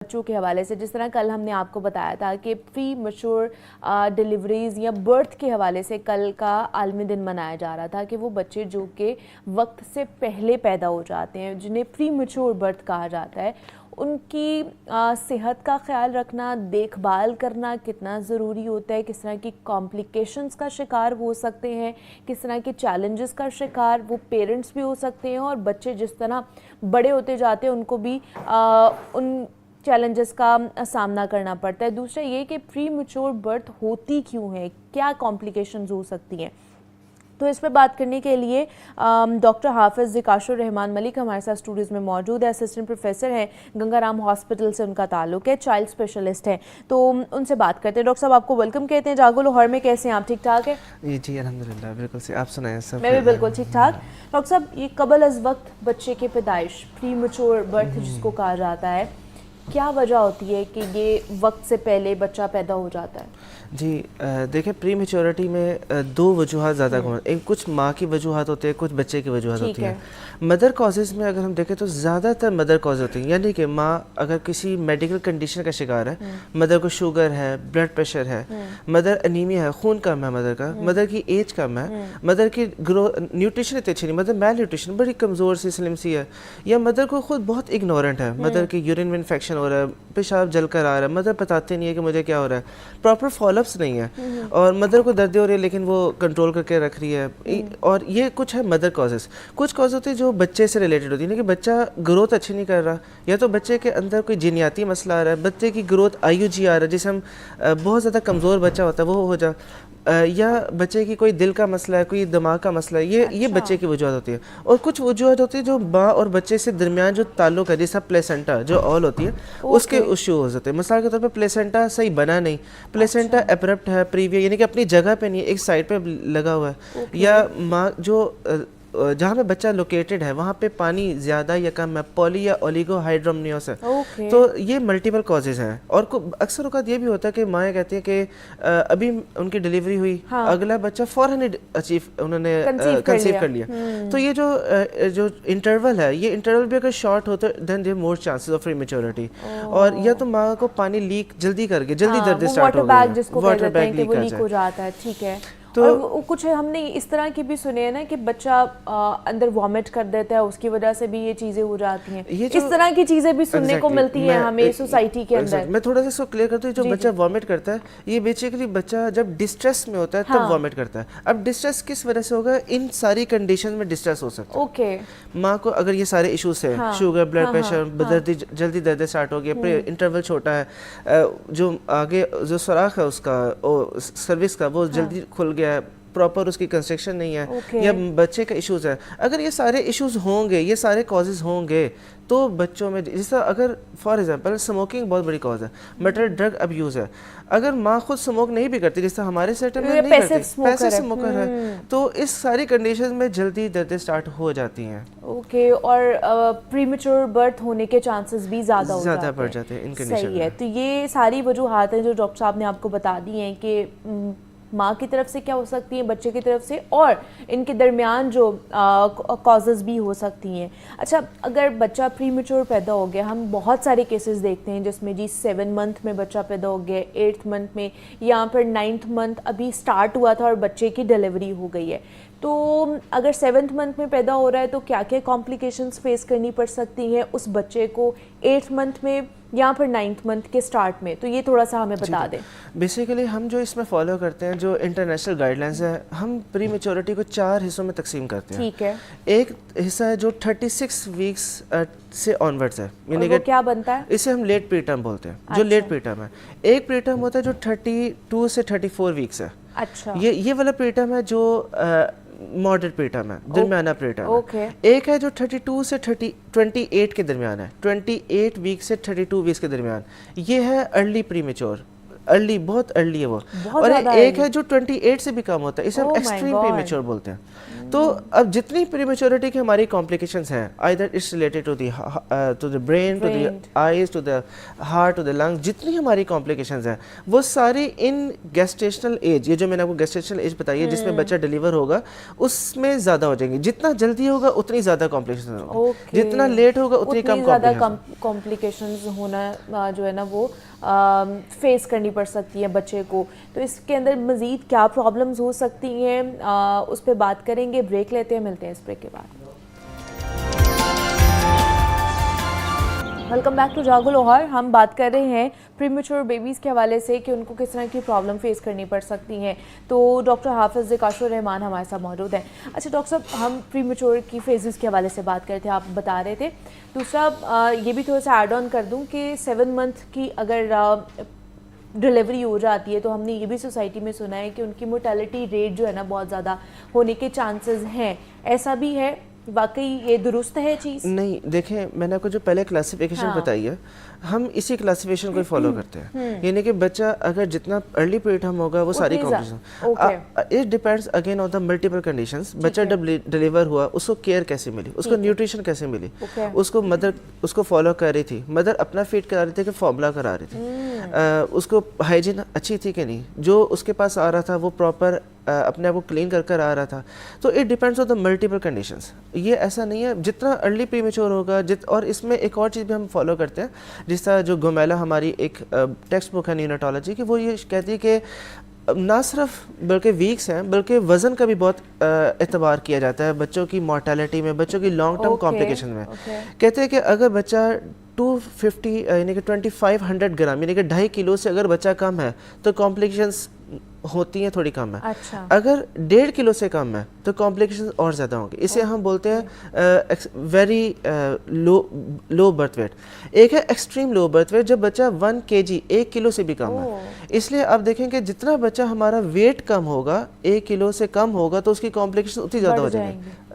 بچوں کے حوالے سے جس طرح کل ہم نے آپ کو بتایا تھا کہ پری میچور ڈیلیوریز یا برتھ کے حوالے سے کل کا عالمی دن منایا جا رہا تھا کہ وہ بچے جو کہ وقت سے پہلے پیدا ہو جاتے ہیں جنہیں پری میچور برتھ کہا جاتا ہے ان کی صحت کا خیال رکھنا، دیکھ بھال کرنا کتنا ضروری ہوتا ہے، کس طرح کی کمپلیکیشنز کا شکار ہو سکتے ہیں، کس طرح کے چیلنجز کا شکار وہ پیرنٹس بھی ہو سکتے ہیں اور بچے جس طرح بڑے ہوتے جاتے ہیں ان کو بھی ان چیلنجز کا سامنا کرنا پڑتا ہے۔ دوسرا یہ کہ پری میچور برتھ ہوتی کیوں ہے، کیا کمپلیکیشنز ہو سکتی ہیں، تو اس پہ بات کرنے کے لیے ڈاکٹر حافظ ذکاشر رحمان ملک ہمارے ساتھ اسٹوڈیوز میں موجود ہے۔ اسسٹنٹ پروفیسر ہیں، گنگا رام ہاسپٹل سے ان کا تعلق ہے، چائلڈ اسپیشلسٹ ہیں، تو ان سے بات کرتے ہیں۔ ڈاکٹر صاحب آپ کو ویلکم کہتے ہیں جاگو لاہور میں، کیسے ہیں آپ؟ ٹھیک ٹھاک ہے؟ جی الحمدللہ بالکل سے، آپ سنائیں سب؟ میں بھی بالکل ٹھیک ٹھاک۔ ڈاکٹر صاحب یہ قبل از وقت بچے کی پیدائش، پری میچور برتھ جس کو کہا جاتا ہے، کیا وجہ ہوتی ہے کہ یہ وقت سے پہلے بچہ پیدا ہو جاتا ہے؟ جی دیکھیں پری میچورٹی میں دو وجوہات زیادہ کامن، ایک کچھ ماں کی وجوہات ہوتے ہیں، کچھ بچے کی وجوہات ہوتی ہیں۔ مدر کازز میں اگر ہم دیکھیں تو زیادہ تر مدر کاز ہوتی ہیں، یعنی کہ ماں اگر کسی میڈیکل کنڈیشن کا شکار ہے، مدر کو شوگر ہے، بلڈ پریشر ہے، مدر انیمیا ہے، خون کم ہے مدر کا، مدر کی ایج کم ہے، مدر کی نیوٹریشن اتنی اچھی نہیں، مدر میل نیوٹریشن بڑی کمزور سی سلم سی ہے، یا مدر کو خود بہت اگنورنٹ ہے، مدر کی یورین میں انفیکشن ہو رہا ہے، پیشاب جل کر آ رہا ہے، مدر بتاتے نہیں ہے کہ مجھے کیا ہو رہا ہے، پراپر فالو اپس نہیں ہے، اور مدر کو دردیں ہو رہی ہے لیکن وہ کنٹرول کر کے رکھ رہی ہے، اور یہ کچھ ہے مدر کازز۔ کچھ کاز ہوتی ہے جو بچے سے ریلیٹڈ ہوتی ہے کہ بچہ گروتھ اچھی نہیں کر رہا، یا تو بچے کے اندر کوئی جینیاتی مسئلہ آ رہا ہے، بچے کی گروتھ IUG آ رہا ہے جسے ہم بہت زیادہ کمزور بچہ ہوتا ہے وہ ہو جا، یا بچے کی کوئی دل کا مسئلہ ہے، کوئی دماغ کا مسئلہ ہے، یہ بچے کی وجوہات ہوتی ہے۔ اور کچھ وجوہات ہوتی ہے جو ماں اور بچے سے درمیان جو تعلق ہے، جیسا پلیسنٹا جو اول ہوتی ہے اس کے ایشوز ہوتے ہیں۔ مثال کے طور پہ پلیسنٹا صحیح بنا نہیں، پلیسنٹا ایبرپٹ ہے، پریویئر یعنی کہ اپنی جگہ پہ نہیں، ایک سائڈ پہ لگا ہوا ہے، یا ماں جو جہاں پہ بچہ لوکیٹڈ ہے وہاں پہ پانی زیادہ یا کم ہے، پولی یا اولیگو ہائیڈرومنیوس ہے، تو یہ ملٹیپل کازز ہیں۔ اور اکثر اوقات یہ بھی ہوتا ہے کہ مائیں کہتی ہیں کہ ابھی ان کی ڈیلیوری ہوئی، اگلا بچہ فوراً انہوں نے کنسیو کر لیا، تو یہ جو انٹرول ہے، یہ انٹرول بھی اگر شارٹ ہوتا ہے دین دیر مور چانسز آف پریمیچورٹی، اور یا تو ماں کو پانی لیک جلدی کر کے جلدی درد اسٹارٹ ہو گئی ہے، واٹر بیگ لیک ہو جاتا ہے، ٹھیک ہے۔ اور کچھ ہم نے اس طرح کی بھی سنے ہیں نا کہ بچہ اندر وامٹ کر دیتا ہے، اس کی وجہ سے بھی یہ چیزیں ہو جاتی ہیں، اس طرح کی چیزیں بھی سننے کو ملتی ہیں ہمیں سوسائٹی کے اندر۔ میں تھوڑا سا اس کو کلیئر کرتا ہوں، جو بچہ وامٹ کرتا ہے یہ بیسیکلی بچہ جب ڈسٹریس میں ہوتا ہے تب وامٹ کرتا ہے۔ اب ڈسٹریس کس وجہ سے ہوگا؟ ان ساری کنڈیشن میں ڈسٹریس ہو سکتا ہے۔ ماں کو اگر یہ سارے ایشوز ہیں، شوگر، بلڈ پریشر، جلدی درد اسٹارٹ ہو گیا، انٹرول چھوٹا ہے، جو آگے جو سوراخ ہے اس کا سروس کا وہ جلدی کھل گیا ہے، پراپر اس کی کنسٹرکشن نہیں ہے، یا بچے کا ایشوز ہے، اگر یہ سارے ایشوز ہوں گے، یہ سارے کازز ہوں گے تو بچوں میں جس طرح اگر فار ایگزامپل سموکنگ بہت بڑی کاز ہے، میٹل ڈرگ ابیوز ہے، اگر ماں خود سموک نہیں بھی کرتی، جس طرح ہمارے سیٹ میں نہیں کرتی، پیسے سموکر ہے، تو اس ساری کنڈیشنز میں جلدی دردیں سٹارٹ ہو جاتی ہیں۔ اوکے، اور پری میچور برتھ ہونے کے چانسز بھی زیادہ بڑھ جاتے ہیں ان کنڈیشن میں۔ صحیح ہے، تو یہ ساری وجوہات ہیں جو ڈاکٹر صاحب نے آپ کو بتا دی ہیں کہ ماں کی طرف سے کیا ہو سکتی ہیں، بچے کی طرف سے، اور ان کے درمیان جو کازز بھی ہو سکتی ہیں۔ اچھا، اگر بچہ پری میچور پیدا ہو گیا، ہم بہت سارے کیسز دیکھتے ہیں جس میں 7 منتھ میں بچہ پیدا ہو گیا، 8 منتھ میں، یا پھر 9th منتھ ابھی سٹارٹ ہوا تھا اور بچے کی ڈیلیوری ہو گئی ہے، تو اگر 7th منتھ میں پیدا ہو رہا ہے تو کیا کیا کمپلیکیشنز فیس کرنی پڑ سکتی ہیں اس بچے کو 8th منتھ میں یا پھر 9th منتھ کے سٹارٹ میں، تو یہ تھوڑا سا ہمیں بتا دیں۔ بیسیکلی ہم جو اس میں فالو کرتے ہیں، جو انٹرنیشنل گائیڈ لائنز ہیں، ہم پری میچورٹی کو 4 حصوں میں تقسیم کرتے ہیں۔ ٹھیک ہے۔ ایک حصہ ہے جو 36 ویکس سے آنورڈز ہے، یعنی کہ کیا بنتا ہے؟ اسے ہم لیٹ پری ٹرم بولتے ہیں، جو لیٹ پری ٹرم ہے۔ ایک پری ٹرم ہوتا ہے جو 32 سے 34 ویکس ہے، اچھا، یہ والا پری ٹرم ہے جو ماڈریٹ پری ٹرم ہے، درمیانہ پری ٹرم ہے۔ ایک ہے جو 32 سے 28 کے درمیان ہے، 28 ویک سے 32 ویکس کے درمیان، یہ ہے ارلی پری میچور، ارلی، بہت ارلی ہے وہ۔ اور ایک ہے جو 28 سے بھی کم ہوتا ہے، اسے ہم ایکسٹریم پری میچور بولتے ہیں۔ تو اب جتنی پریمیچورٹی کی ہماری کمپلیکیشنز ہیں either it's related to the brain to the eyes to the heart to the lung, جتنی ہماری کمپلیکیشنز ہیں وہ ساری ان گیسٹیشنل ایج, یہ جو میں نے آپ کو گیسٹیشنل ایج بتائی ہے جس میں بچہ ڈیلیور ہوگا اس میں زیادہ ہو جائیں گی. جتنا جلدی ہوگا اتنی زیادہ کمپلیکیشن ہوگا, جتنا لیٹ ہوگا اتنی کم کمپلیکیشنز ہونا جو ہے نا وہ فیس کرنی پڑ سکتی ہے بچے کو. تو اس کے اندر مزید کیا پرابلمز ہو سکتی ہیں اس پہ بات کریں گے. بریک لیتے ہیں, ملتے ہیں اس بریک کے بعد. Welcome back to Jaago Lahore. ہم بات کر رہے ہیں پریمیچور بیبیز کے حوالے سے کہ ان کو کس طرح کی پرابلم فیس کرنی پڑ سکتی ہیں. تو ڈاکٹر حافظ کاشف الرحمان ہمارے ساتھ موجود ہیں. اچھا ڈاکٹر صاحب, ہم پریمیچور کی فیزز کے حوالے سے بات کرتے تھے, آپ بتا رہے تھے. دوسرا یہ بھی تھوڑا سا ایڈ آن کر دوں کہ 7 منتھ کی اگر ڈلیوری ہو جاتی ہے تو ہم نے یہ بھی سوسائٹی میں سنا ہے کہ ان کی مورٹیلٹی ریٹ جو ہے نا بہت زیادہ ہونے کے چانسز ہیں. ایسا بھی ہے؟ واقعی یہ درست ہے چیز؟ نہیں, دیکھیں میں نے آپ کو جو پہلے کلاسیفیکیشن بتائی ہے ہم اسی کلاسیفیکیشن کو فالو کرتے ہیں. یعنی کہ بچہ اگر جتنا ارلی پیریٹم ہوگا وہ ساری complication, it depends again on the multiple conditions. بچہ جب ڈیلیور ہوا اس کو کیئر کیسے ملی, اس کو نیوٹریشن کیسے ملی, اس کو مدر اس کو فالو کر رہی تھی, مدر اپنا فیڈ کرا رہی تھی کہ فارمولا کرا رہی تھی, اس کو ہائیجین اچھی تھی کہ نہیں, جو اس کے پاس آ رہا تھا وہ پراپر اپنے آپ کو کلین کر آ رہا تھا. تو it depends on the multiple conditions. یہ ایسا نہیں ہے جتنا ارلی پری میچور ہوگا. اور اس میں ایک اور چیز بھی ہم فالو کرتے ہیں, جس طرح جو گومیلا ہماری ایک ٹیکسٹ بک ہے نیوناٹالوجی کی, وہ یہ کہتی ہے کہ نہ صرف بلکہ ویکس ہیں بلکہ وزن کا بھی بہت اعتبار کیا جاتا ہے بچوں کی مورٹیلٹی میں, بچوں کی لانگ ٹرم کمپلیکیشن میں. کہتے ہیں کہ اگر بچہ 250 یعنی کہ 2500 گرام یعنی کہ 2.5 کلو سے اگر بچہ کم ہے تو کمپلیکیشنز ہوتی ہیں تھوڑی کم ہے. اگر 1.5 کلو سے کم ہے تو کمپلیکیشنز اور زیادہ ہوں گے. اسے ہم بولتے ہیں ویری لو برتھ ویٹ. ایک ہے ایکسٹریم لو برتھ ویٹ جب بچہ 1 kg 1 کلو سے بھی کم ہے. اس لیے آپ دیکھیں کہ جتنا بچہ ہمارا ویٹ کم ہوگا 1 کلو سے کم ہوگا تو اس کی کمپلیکیشن اتنی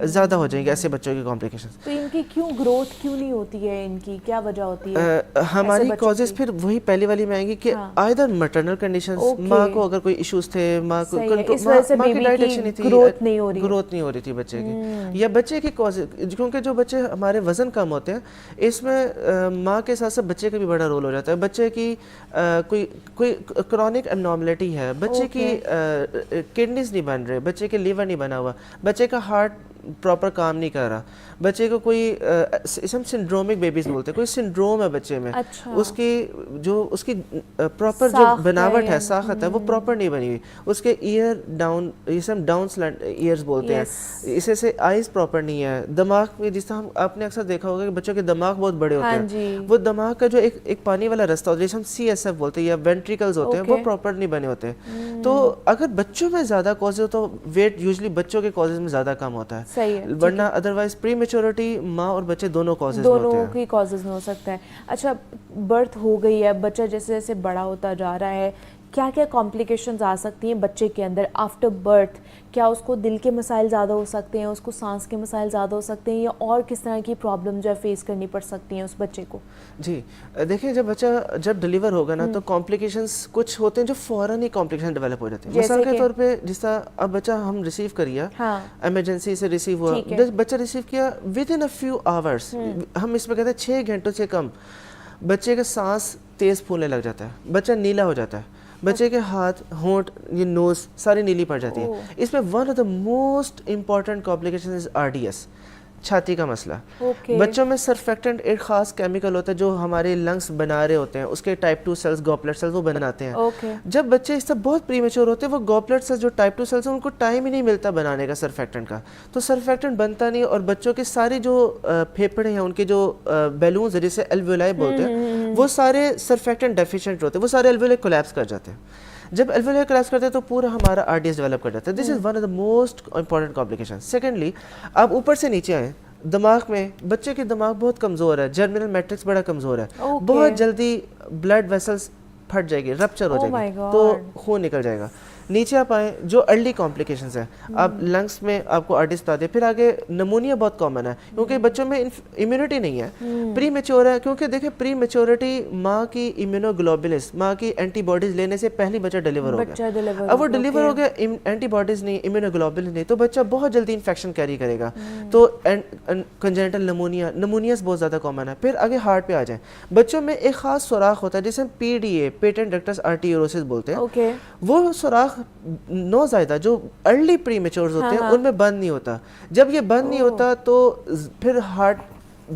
زیادہ ہو جائیں گے ایسے بچوں کی کمپلیکیشنز. تو ان کی کیوں گروتھ کیوں نہیں ہوتی ہے, ان کی کیا وجہ ہوتی ہے؟ ہماری کازز پھر وہی پہلی والی میں آئیں گی کہ آئدر مٹرنل کنڈیشنز, ماں کو اگر کوئی ایشوز تھے, ماں کو ڈائٹ اچھی نہیں تھی, گروتھ نہیں ہو رہی تھی بچے کی, یا بچے کی کازز, کیونکہ جو بچے ہمارے وزن کم ہوتے ہیں اس میں ماں کے ساتھ ساتھ بچے کا بھی بڑا رول ہو جاتا ہے. بچے کی کوئی کرونک ابنارملٹی ہے, بچے کی کڈنیز نہیں بن رہے, بچے کے لیور نہیں بنا ہوا, بچے کا ہارٹ پراپر کام نہیں کر رہا, بچے کو کوئی سنڈرومک بیبیز بولتے ہیں, کوئی سنڈروم ہے بچے میں, اس کی پراپر جو بناوٹ ہے, ساخت ہے, وہ پراپر نہیں بنی ہوئی, اس کے ایئر ڈاؤن, اسے ہم ڈاؤن سلنٹ ایئرز بولتے ہیں, اسے سے آئیز پراپر نہیں ہے, دماغ میں جس طرح آپ نے اکثر دیکھا ہوگا کہ بچوں کے دماغ بہت بڑے ہوتے ہیں, وہ دماغ کا جو ایک پانی والا رستہ ہوتا ہے جسے ہم CSF بولتے ہیں یا وینٹریکلز ہوتے ہیں, وہ پراپر نہیں بنے ہوتے. تو اگر بچوں میں زیادہ کازز ہو تو ویٹ یوزلی بچوں کے کازز میں زیادہ کم ہوتا ہے, ورنہ ادروائز پری میچورٹی ماں اور بچے دونوں کازز کی کازز میں ہو سکتا ہے. اچھا, برتھ ہو گئی ہے, بچہ جیسے جیسے بڑا ہوتا جا رہا ہے, کیا کیا کمپلیکیشنز آ سکتی ہیں بچے کے اندر آفٹر برتھ؟ کیا اس کو دل کے مسائل زیادہ ہو سکتے ہیں, اس کو سانس کے مسائل زیادہ ہو سکتے ہیں, یا اور کس طرح کی پرابلم جو ہے فیس کرنی پڑ سکتی ہیں اس بچے کو؟ جی دیکھیں, جب بچہ جب ڈیلیور ہوگا نا تو کمپلیکیشنز کچھ ہوتے ہیں جو فوراً ہی کمپلیکیشن ڈیولپ ہو جاتے ہیں. مثال کے طور پہ جس طرح اب بچہ ہم ریسیو کریے, ایمرجنسی سے ریسیو ہوا, بچہ ریسیو کیا with in a few hours, ہم اس میں کہتے ہیں 6 گھنٹوں سے کم, بچے کا سانس تیز پھولنے لگ جاتا ہے, بچہ نیلا ہو جاتا ہے, بچے کے ہاتھ, ہونٹ, یہ نوز ساری نیلی پڑ جاتی ہے. اس میں one of the most important complication is RDS, چھاتی کا مسئلہ. بچوں میں سرفیکٹنٹ ایک خاص کیمیکل ہوتا ہے جو ہمارے لنگس بنا رہے ہوتے ہیں, اس کے ٹائپ 2 سیلز, گوپلٹ سیلز, وہ بناتے ہیں. جب بچے اس سے بہت پری میچور ہوتے ہیں, وہ گوپلٹ سیلز جو ٹائپ 2 سیلز ہیں ان کو ٹائم ہی نہیں ملتا بنانے کا سرفیکٹنٹ کا, تو سرفیکٹنٹ بنتا نہیں, اور بچوں کے ساری جو پھیپھڑے ہیں, ان کے جو بیلونز ہیں جسے الویولائی بولتے ہیں, وہ سارے سرفیکٹنٹ ڈیفیشینٹ ہوتے ہیں, وہ سارے الویولائی کولیپس کر جاتے ہیں. جب الویولائی کولیپس کرتے ہیں تو پورا ہمارا RDS ڈیولپ کر جاتا ہے. This is one of the most important complication. Secondly, آپ اوپر سے نیچے آئیں, دماغ میں بچے کے دماغ بہت کمزور ہے, جرمینل میٹرکس بڑا کمزور ہے, بہت جلدی بلڈ ویسلز پھٹ جائے گی, رپچر ہو جائے گی, تو خون نکل جائے گا. نیچے آپ آئیں جو ارلی کمپلیکیشنز ہیں, آپ لنگس میں آپ کو آرٹس بتا دیں, پھر آگے نمونیا بہت کامن ہے کیونکہ بچوں میں امیونٹی نہیں ہے, پری میچور ہے, کیونکہ دیکھیں پری میچورٹی ماں کی امیونوگلوبولس, ماں کی اینٹی باڈیز لینے سے پہلی بچہ ڈیلیور ہو گیا, اب وہ ڈیلیور ہو گیا اینٹی باڈیز نہیں, امیونوگلوبولس نہیں, تو بچہ بہت جلدی انفیکشن کیری کرے گا, تو کنجنٹل نمونیاز بہت زیادہ کامن ہے. پھر آگے ہارٹ پہ آ جائیں, بچوں میں ایک خاص سوراخ ہوتا ہے جسے ہم P D A patent ductus arteriosus بولتے ہیں, وہ سوراخ نوزائیدہ جو ارلی پری میچورز ہوتے ہیں ان میں بند نہیں ہوتا. جب یہ بند نہیں ہوتا تو پھر ہارٹ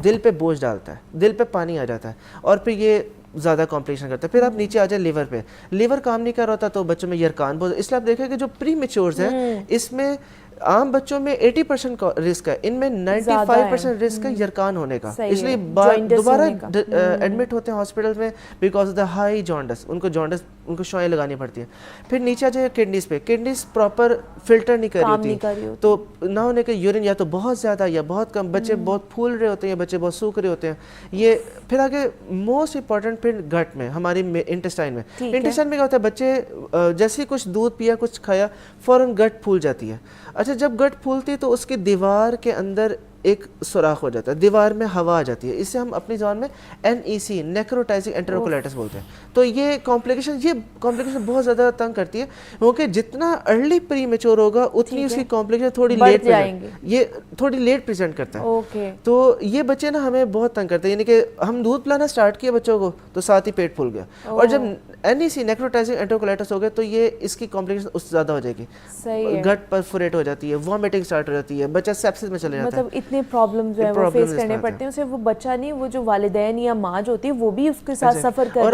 دل پہ بوجھ ڈالتا ہے, دل پہ پانی آ جاتا ہے اور پھر یہ زیادہ کمپلیکیشن کرتا ہے. پھر آپ نیچے آ جائیں لیور پہ, لیور کام نہیں کر رہا ہوتا تو بچوں میں یرکان بہت, اس لیے آپ دیکھیں کہ جو پری میچورز ہیں اس میں عام بچوں میں 80% رسک ہے, ان میں 95% رسک ہے یرکان ہونے کا, اس لیے دوبارہ ایڈمٹ ہوتے ہیں ہاسپٹل میں because of the high jaundice, ان کو شوائیں لگانی پڑتی ہیں. پھر نیچے آ جائے کڈنیز پہ, کڈنیز پراپر فلٹر نہیں کر رہی ہوتی, تو نہ ہونے کے یورین یا تو بہت زیادہ یا بہت کم, بچے بہت پھول رہے ہوتے ہیں, بچے بہت سوکھ رہے ہوتے ہیں. یہ پھر آگے موسٹ امپورٹنٹ پھر گٹ میں, ہماری انٹسٹائن میں, انٹسٹائن میں کیا ہوتا ہے, بچے جیسے کچھ دودھ پیا کچھ کھایا فوراً گٹ پھول جاتی ہے. اچھا جب گٹ پھولتی ہے تو اس کی دیوار کے اندر ایک سوراخ ہو جاتا ہے, دیوار میں ہوا آ جاتی ہے, اس سے ہم اپنی زبان میں NEC نیکروٹائزنگ انٹروکولیٹس بولتے ہیں. تو یہ کمپلیکیشن بہت زیادہ تنگ کرتی ہے کیونکہ جتنا ارلی پری میچور ہوگا اتنی اس کی کمپلیکیشن تھوڑی لیٹ جائیں گے, یہ تھوڑی لیٹ پریزنٹ کرتا ہے. تو یہ بچے نا ہمیں بہت تنگ کرتے ہیں, یعنی کہ ہم دودھ پلانا سٹارٹ کیا بچوں کو تو ساتھ ہی پیٹ پھول گیا, اور جب NEC نیکروٹائزنگ انٹروکولیٹس ہو گیا تو یہ اس کی کمپلیکیشن اس سے زیادہ ہو جائے گی, گٹ پرفوریٹ ہو جاتی ہے, وامٹنگ سٹارٹ ہو جاتی ہے, بچہ سیپسس میں چلے جاتا ہے. اتنے پرابلم جو ہے وہ فیس کرنے پڑتے ہیں, صرف وہ بچہ نہیں, وہ جو والدین یا ماں جو ہوتی ہے وہ بھی اس کے ساتھ سفر کر رہی